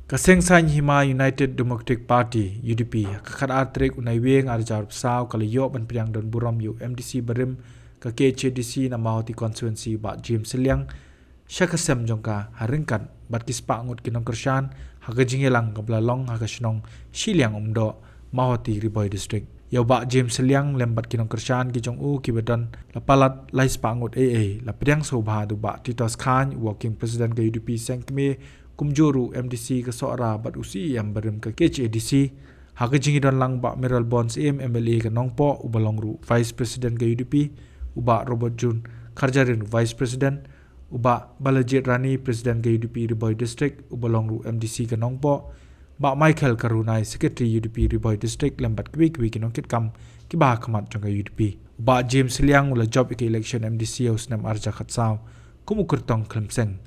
Kaseng San Hima United Democratic Party UDP kakad artrek unai weng arjar psau kaliyo ban priang don buram yu MDC berim ke KCDC na Mawhati Konstitwensi ba James Liang syakasem jongka Ryngkat bat ki Spah Ngut ki Nongkyrshan haga jingelang ke belalong haga Shillong Shillong umdo Mawhati Riboy District yau ba James Liang lembat ki Nongkyrshan ki jong u ki bedan lapalat lai Spah Ngut AA la priang sobha du ba Titos Khan working president ke UDP sengkme kumjuru MDC ke Sora bat usi yang berim ke KCDC haga jingidon lang ba Mineral Bonds MLA ke Nongpo ubalong ru Vice President ke UDP uba Robert Jun Karjarin Vice President uba Balajit Rani President ke UDP Riboy District ubalong ru MDC ke Nongpo ba Michael Karunai Secretary UDP Riboy District lembat kwi ki Nongkit kam ki ba kamat jong ke UDP uba James Liang ula job ke election MDC aus nam arja khatsau kumukurtong klemseng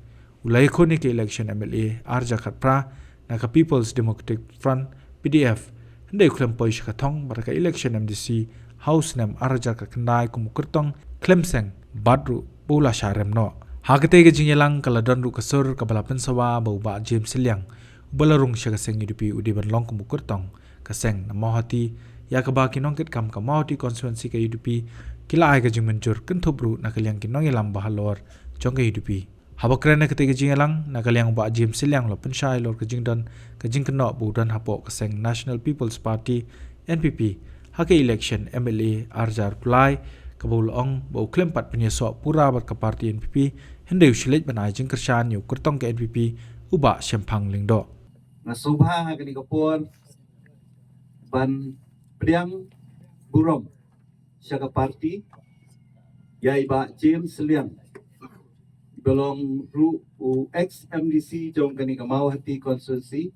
ulai Ïakhun ke election MLA arja khatpra na ka People's Democratic Front PDF ndai klem poi shakathong baraka election MDC house nam arja ka kandai kumukurtong klemseng badru pula sharemno hagate ke jingelang kaladon ru kasur kabalapan sawa bauba James Liang balarung syakaseng UDP udiban long kumukurtong kaseng na Mawhati ya kabaki nongkit kam ka Mawhati Konstitwensi ke UDP kila ai ka jingmenjur kentubru na kaliang kinong ilam bahalor jong ke UDP habakran ke tege jingelang na kaliang ba James Liang lo pensyai lor ke jingdon ke jingkeno budan hapo kaseng National People's Party NPP hake election MLA arjar kulai kabulong bau klempat penyesok pura ber ke parti NPP hendai usilet banai Nongkyrshan yu kurtong ke NPP uba syempang lingdo na subha kani kapon ban priang burom syaka parti ya iba James Liang belong ru ex MDC jong kani ka Mawhati Konstitwensi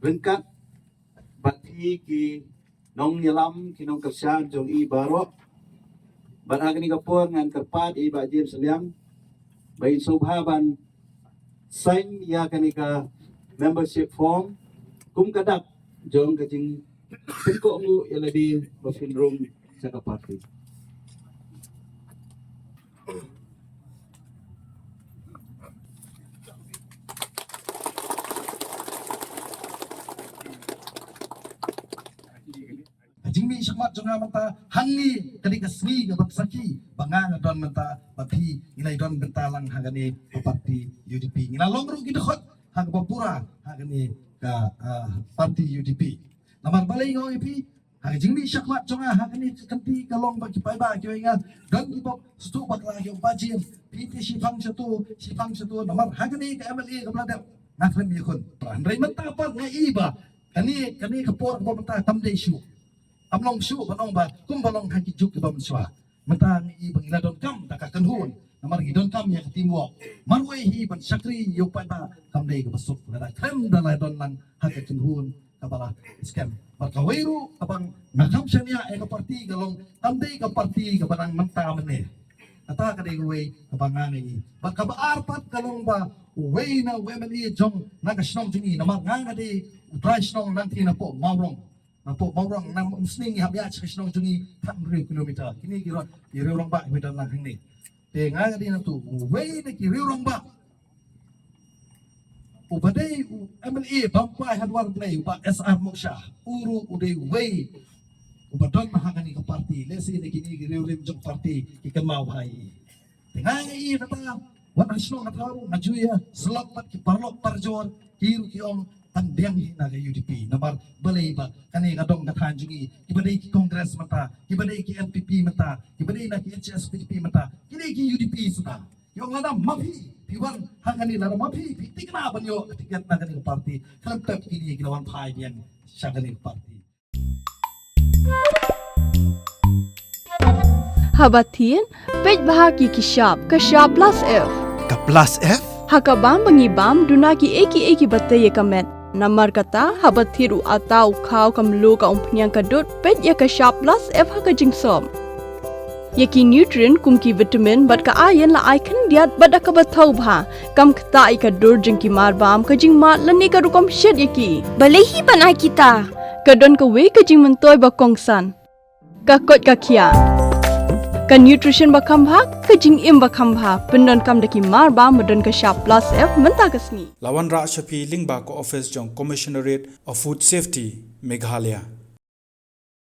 Ryngkat bati ki nong yalam ki Nongkyrshan jong i baro ban kani kapon ngan kerpat iba James Liang bain subha ban sign ya kani ka membership form kum kadak jong kajing pengko mu yaladi Rung sa parti jingmi syakmat jonga mata hangi kali kasmi ke baksaki bangang don mata bapi nilai don bentalang hagani parti UDP ngila longru kita khot hang bapura hagani ka parti UDP namar balai ngoi pi hang jingmi syakmat jonga hagani kanti kalong bagi pai ba ki ingat dan ibok stu bakla yo bajim pt sifang satu namar hagani ka MLA ka bladap nafrem Ïakhun andai mata apa ngai ba kani kapor ko mata tamde shu amlong shu banong ba kum balong haki juk ke bam swa mentang i bangila don kam takakan hun namar gidon kam ya timwo marwai hi ban sakri yo pa ba kam dei ke besuk da krem da lai don lang hakakin hun kabala scam barkawairu abang nakam sania e ka parti galong kam dei ka parti ka barang menta mene ata ka dei we kabangan ni bakabar pat galong ba we na wemeni jong nagasnong jingi namar nga dei utrasnong nanti na po mawrong Napo bawang nam usning habya chkisnong jungi 100 kilometer kini kira orang ba medan lang ni te nga di na tu we na kira orang ba ubadai MLA bampai hadwar play ba SR moksha uru udai we ubadon mahangani ka parti lesi ni kini kira jong parti ikan Mawhati te nga i na ta wan hasno na taru na juya selamat ki parlok parjor kiru ki ong tandem na ke UDP namar balai ba kani kadong kathan jungi ibadai ki kongres mata ibadai ki NPP mata ibadai na ki HSPP mata kini ki UDP sudah yung lada mapi piwan hangani lada mapi tikna banyo tiket na kani parti kalap kini kilawan pai dian syagani parti Habatin pej bahagi kishap kashap plus F ka plus F hakabam bangibam dunaki eki bataye kamet Namar kata habat thiru atau kau kamlu ka umpnyang kadut pet ya ka sharp plus F ha ka jingsom. Yaki nutrient kum ki vitamin bat ka iron la icon diat bat ka bathau bha kam kta I ka dur jingki mar bam ka jing mat lani ka rukom shed yaki. Balehi banai kita. Ka don ka we ka jing mentoy ba kongsan. Ka kot ka kia. Ka nutrition bakam bha, ka jing im bakam bha, pendon kam daki mar ba medon ka sharp plus F menta kasni. Lawan Ra Shapi Lingba ko office jong Commissionerate of Food Safety Meghalaya.